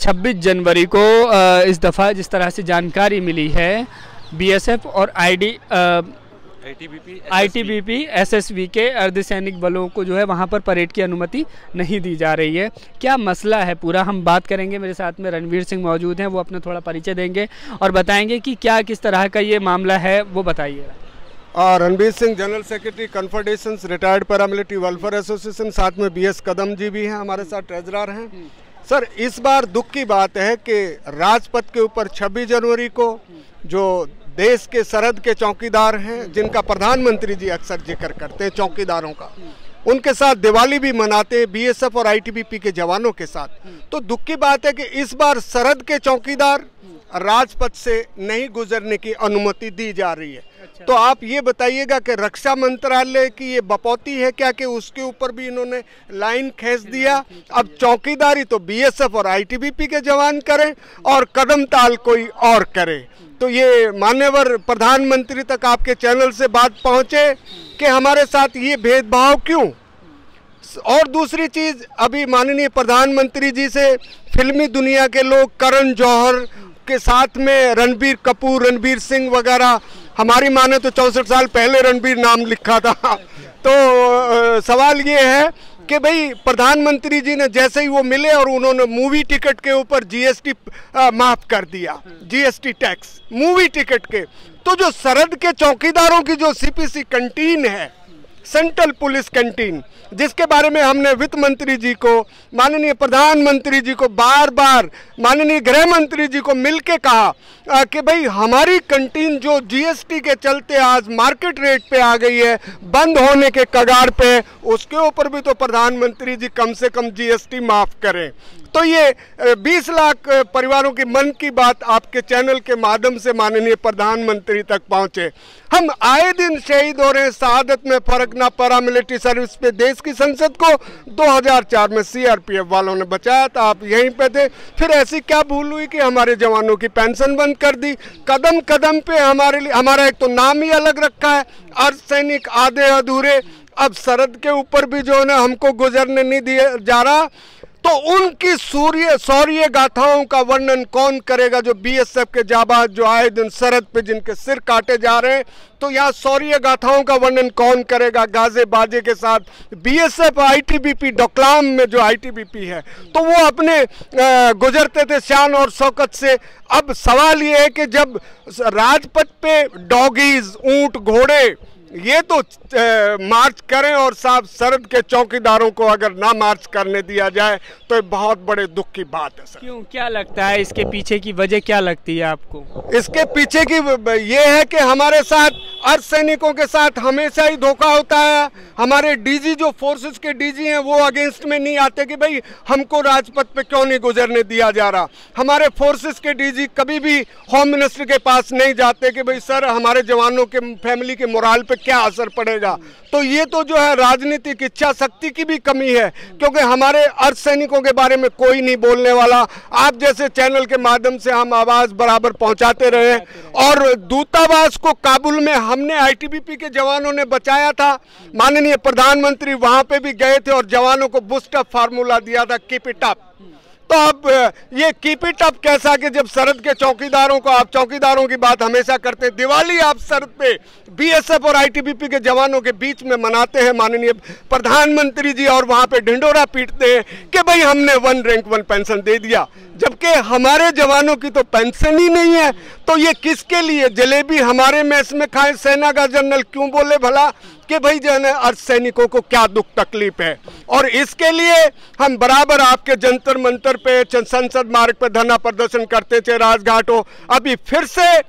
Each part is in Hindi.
26 जनवरी को इस दफ़ा जिस तरह से जानकारी मिली है, बीएसएफ और आईटीबीपी एसएसबी के अर्धसैनिक बलों को जो है वहां पर परेड की अनुमति नहीं दी जा रही है। क्या मसला है पूरा, हम बात करेंगे। मेरे साथ में रणवीर सिंह मौजूद हैं, वो अपना थोड़ा परिचय देंगे और बताएंगे कि क्या किस तरह का ये मामला है, वो बताइए। Ranveer Singh, general secretary confederation retired paramilitary welfare association, साथ में बीएस कदम जी भी हैं, हमारे साथ ट्रेजरर हैं। सर, इस बार दुख की बात है कि राजपथ के ऊपर 26 जनवरी को जो देश के सरहद के चौकीदार हैं, जिनका प्रधानमंत्री जी अक्सर जिक्र करते हैं चौकीदारों का, उनके साथ दिवाली भी मनाते हैं बीएसएफ और आईटीबीपी के जवानों के साथ। तो दुख की बात है कि इस बार सरहद के चौकीदार राजपथ से नहीं गुजरने की अनुमति दी जा रही है। तो आप ये बताइएगा कि रक्षा मंत्रालय की ये बपौती है क्या कि उसके ऊपर भी इन्होंने लाइन खींच दिया। अब चौकीदारी तो बीएसएफ और आईटीबीपी के जवान करें और कदम ताल कोई और करे। तो ये मान्यवर प्रधानमंत्री तक आपके चैनल से बात पहुंचे कि हमारे साथ ये भेदभाव क्यों। और दूसरी चीज, अभी माननीय प्रधानमंत्री जी से फिल्मी दुनिया के लोग करण जौहर के साथ में रणबीर कपूर, रणबीर सिंह वगैरह, हमारी माने तो 64 साल पहले रणबीर नाम लिखा था। तो सवाल ये है कि भाई प्रधानमंत्री जी ने जैसे ही वो मिले और उन्होंने मूवी टिकट के ऊपर जीएसटी माफ कर दिया, जीएसटी टैक्स मूवी टिकट के। तो जो सरहद के चौकीदारों की जो सीपीसी कैंटीन है, सेंट्रल पुलिस कैंटीन, जिसके बारे में हमने वित्त मंत्री जी को, माननीय प्रधानमंत्री जी को, बार बार माननीय गृह मंत्री जी को मिलके कहा कि भाई हमारी कैंटीन जो जीएसटी के चलते आज मार्केट रेट पे आ गई है, बंद होने के कगार पे, उसके ऊपर भी तो प्रधानमंत्री जी कम से कम जीएसटी माफ करें। तो ये 20 लाख परिवारों की मन की बात आपके चैनल के माध्यम से माननीय प्रधानमंत्री तक पहुंचे। हम आए दिन शहीद हो रहे हैं, शहादत में फर्क ना पैरामिलिट्री सर्विस पे। देश की संसद को 2004 में सीआरपीएफ वालों ने बचाया था, आप यहीं पे थे। फिर ऐसी क्या भूल हुई कि हमारे जवानों की पेंशन बंद कर दी। कदम कदम पे हमारे लिए, हमारा एक तो नाम ही अलग रखा है, अर्धसैनिक आधे अधूरे। अब सरहद के ऊपर भी जो है ना हमको गुजरने नहीं दिया जा रहा। तो उनकी शौर्य गाथाओं का वर्णन कौन करेगा, जो बीएसएफ के जाबाज जो आए दिन सरहद पे जिनके सिर काटे जा रहे हैं। तो यहाँ शौर्य गाथाओं का वर्णन कौन करेगा गाजे बाजे के साथ। बीएसएफ आईटीबीपी डोकलाम में जो आईटीबीपी है, तो वो अपने गुजरते थे शान और शौकत से। अब सवाल ये है कि जब राजपथ पे डॉगीज, ऊंट, घोड़े ये तो मार्च करें और साहब सरहद के चौकीदारों को अगर ना मार्च करने दिया जाए तो ये बहुत बड़े दुख की बात है। सर, क्यों, क्या लगता है इसके पीछे की वजह क्या लगती है आपको? इसके पीछे की ये है कि हमारे साथ अर्धसैनिकों के साथ हमेशा ही धोखा होता है। हमारे डीजी जो फोर्सेस के डीजी हैं वो अगेंस्ट में नहीं आते कि भाई हमको राजपथ पे क्यों नहीं गुजरने दिया जा रहा। हमारे फोर्सेस के डीजी कभी भी होम मिनिस्टर के पास नहीं जाते कि भाई सर हमारे जवानों के फैमिली के मोराल पे क्या असर पड़ेगा। तो ये तो जो है राजनीतिक इच्छा शक्ति की भी कमी है, क्योंकि हमारे अर्धसैनिकों के बारे में कोई नहीं बोलने वाला। आप जैसे चैनल के माध्यम से हम आवाज बराबर पहुंचाते रहे और दूतावास को काबुल में हमने आईटीबीपी के जवानों ने बचाया था। माननीय प्रधानमंत्री वहां पे भी गए थे और जवानों को बूस्ट अप फार्मूला दिया था, कीप इट अप। तो अब ये कीप इट अप कैसा कि जब सरहद के चौकीदारों को, आप चौकीदारों की बात हमेशा करते हैं, दिवाली आप सरहद पे बीएसएफ और आईटीबीपी के जवानों के बीच में मनाते हैं माननीय प्रधानमंत्री जी, और वहां पे ढिंडोरा पीटते हैं कि भाई हमने 1 रैंक 1 पेंशन दे दिया, जबकि हमारे जवानों की तो पेंशन ही नहीं है। तो ये किसके लिए? जलेबी हमारे मैस में खाए सेना का जनरल क्यों बोले भला कि भाई जो है अर्धसैनिकों को क्या दुख तकलीफ है। और इसके लिए हम बराबर आपके जंतर मंतर पे, संसद मार्ग पे धरना प्रदर्शन करते थे, राजघाट हो। अभी फिर से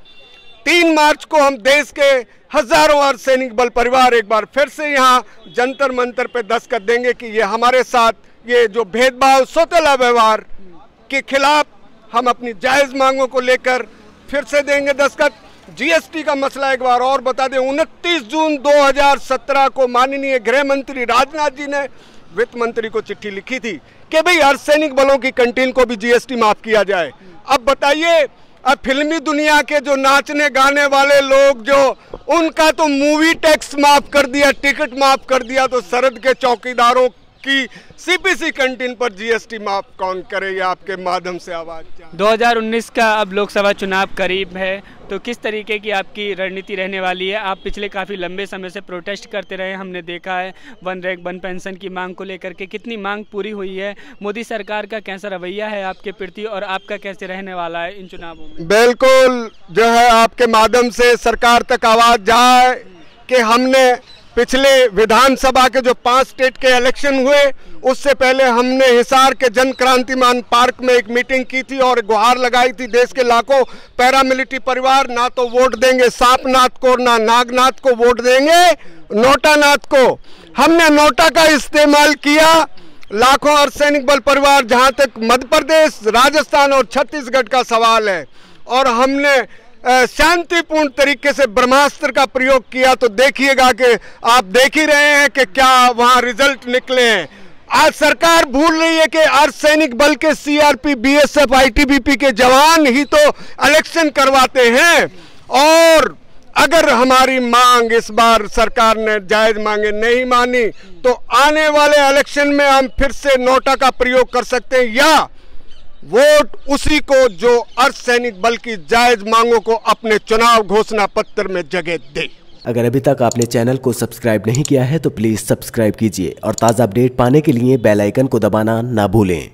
3 मार्च को हम देश के हजारों अर्धसैनिक बल परिवार एक बार फिर से यहाँ जंतर मंतर पे दस्तखत देंगे कि ये हमारे साथ ये जो भेदभाव, सौतेला व्यवहार के खिलाफ हम अपनी जायज मांगों को लेकर फिर से देंगे दस्तखत। जीएसटी का मसला एक बार और बता दें, 29 जून 2017 को माननीय गृह मंत्री राजनाथ जी ने वित्त मंत्री को चिट्ठी लिखी थी कि भाई अर्धसैनिक बलों की कैंटीन को भी जीएसटी माफ किया जाए। अब बताइए, अब फिल्मी दुनिया के जो नाचने गाने वाले लोग जो उनका तो मूवी टैक्स माफ कर दिया, टिकट माफ कर दिया, तो सरहद के चौकीदारों कि सीपीसी कैंटीन पर जीएसटी माफ कौन करे, ये आपके माध्यम से आवाज। 2019 का अब लोकसभा चुनाव करीब है, तो किस तरीके की आपकी रणनीति रहने वाली है? आप पिछले काफ़ी लंबे समय से प्रोटेस्ट करते रहे, हमने देखा है वन रैंक वन पेंशन की मांग को लेकर के। कितनी मांग पूरी हुई है? मोदी सरकार का कैसा रवैया है आपके प्रति और आपका कैसे रहने वाला है इन चुनावों में? बिल्कुल जो है आपके माध्यम से सरकार तक आवाज जाए कि हमने पिछले विधानसभा के जो 5 स्टेट के इलेक्शन हुए उससे पहले हमने हिसार के जन क्रांतिमान पार्क में एक मीटिंग की थी और गुहार लगाई थी देश के लाखों पैरामिलिट्री परिवार ना तो वोट देंगे सांपनाथ को ना नागनाथ को, वोट देंगे नोटानाथ को। हमने नोटा का इस्तेमाल किया। लाखों अर्धसैनिक बल परिवार, जहां तक मध्य प्रदेश, राजस्थान और छत्तीसगढ़ का सवाल है, और हमने शांतिपूर्ण तरीके से ब्रह्मास्त्र का प्रयोग किया, तो देखिएगा कि आप देख ही रहे हैं कि क्या वहां रिजल्ट निकले हैं। आज सरकार भूल रही है कि अर्धसैनिक बल के सीआरपी, बीएसएफ, आईटीबीपी के जवान ही तो इलेक्शन करवाते हैं। और अगर हमारी मांग इस बार सरकार ने जायज मांगे नहीं मानी तो आने वाले इलेक्शन में हम फिर से नोटा का प्रयोग कर सकते हैं, या वोट उसी को जो अर्धसैनिक बल की जायज मांगों को अपने चुनाव घोषणा पत्र में जगह दे। अगर अभी तक आपने चैनल को सब्सक्राइब नहीं किया है तो प्लीज सब्सक्राइब कीजिए और ताज़ा अपडेट पाने के लिए बेल आइकन को दबाना ना भूलें।